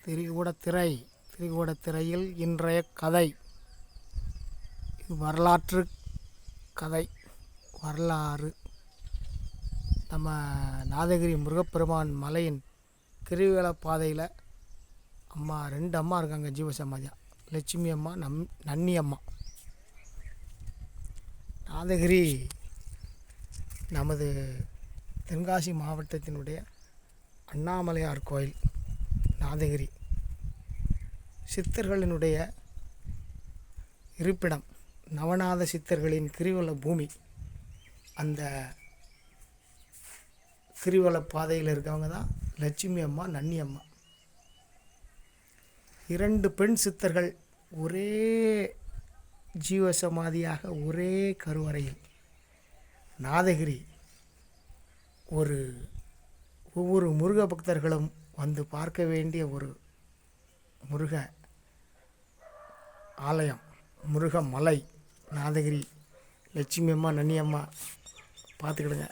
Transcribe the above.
திரிகூடத்திரையில் இன்றைய கதை. இது வரலாற்று கதை. வரலாறு. நம்ம நாதகிரி முருகப்பெருமான் மலையின் கிரிவல பாதையில் ரெண்டு அம்மா இருக்காங்க ஜீவசமாதியாக. லட்சுமி அம்மா, நன்னி அம்மா. நாதகிரி நமது தென்காசி மாவட்டத்தினுடைய அண்ணாமலையார் கோயில். நாதகிரி சித்தர்களினுடைய இருப்பிடம், நவநாத சித்தர்களின் கிரிவல பூமி. அந்த கிரிவல பாதையில் இருக்கவங்க தான் லட்சுமி அம்மா, நன்னி அம்மா. இரண்டு பெண் சித்தர்கள் ஒரே ஜீவசமாதியாக ஒரே கருவறையில். நாதகிரி ஒவ்வொரு முருக பக்தர்களும் வந்து பார்க்க வேண்டிய ஒரு முருக ஆலயம், முருக மலை. நாதகிரி லட்சுமி அம்மா, நன்னி அம்மா பார்த்துக்கிடுங்க.